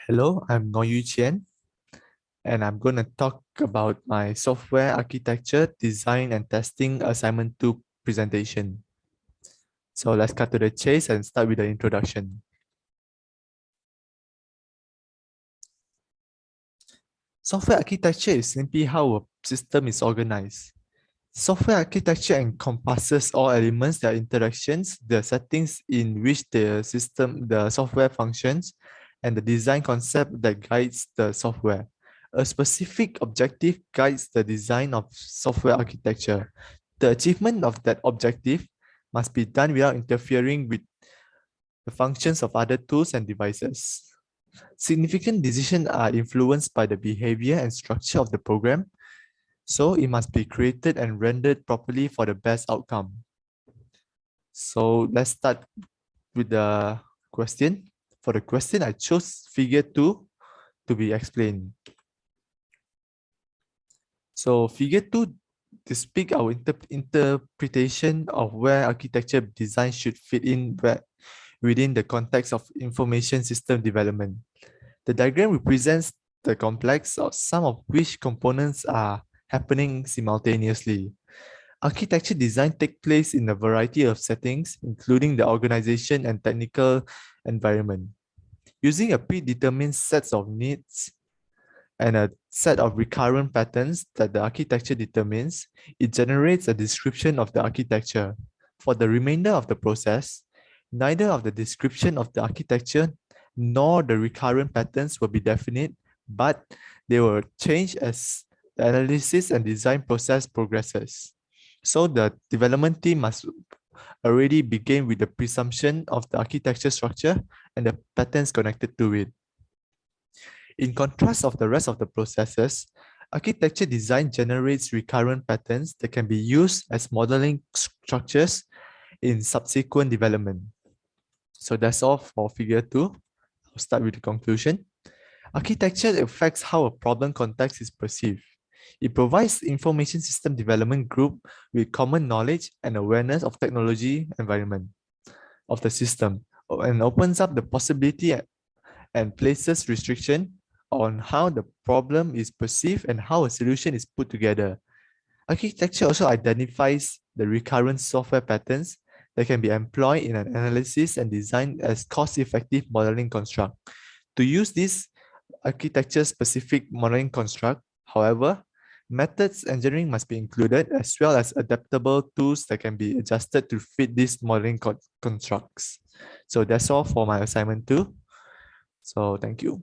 Hello, I'm Noyu Qian, and I'm going to talk about my software architecture, design, and testing assignment 2 presentation. So let's cut to the chase and start with the introduction. Software architecture is simply how a system is organized. Software architecture encompasses all elements, their interactions, the settings in which the software functions, and the design concept that guides the software. A specific objective guides the design of software architecture. The achievement of that objective must be done without interfering with the functions of other tools and devices. Significant decisions are influenced by the behavior and structure of the program, so it must be created and rendered properly for the best outcome. So let's start with the question. For the question, I chose figure 2 to be explained. So figure 2 speak our interpretation of where architecture design should fit in within the context of information system development. The diagram represents the complex of some of which components are happening simultaneously. Architecture design takes place in a variety of settings, including the organization and technical environment. Using a predetermined set of needs and a set of recurrent patterns that the architecture determines, it generates a description of the architecture. For the remainder of the process, neither of the description of the architecture nor the recurrent patterns will be definite, but they will change as the analysis and design process progresses. So the development team must already begin with the presumption of the architecture structure and the patterns connected to it. In contrast of the rest of the processes, architecture design generates recurrent patterns that can be used as modeling structures in subsequent development. So that's all for figure 2. I'll start with the conclusion. Architecture affects how a problem context is perceived. It provides information system development group with common knowledge and awareness of technology environment of the system and opens up the possibility and places restriction on how the problem is perceived and how a solution is put together. Architecture also identifies the recurrent software patterns that can be employed in an analysis and design as cost-effective modeling construct. To use this architecture-specific modeling construct, however, methods engineering must be included as well as adaptable tools that can be adjusted to fit these modeling constructs. So that's all for my assignment 2. So thank you.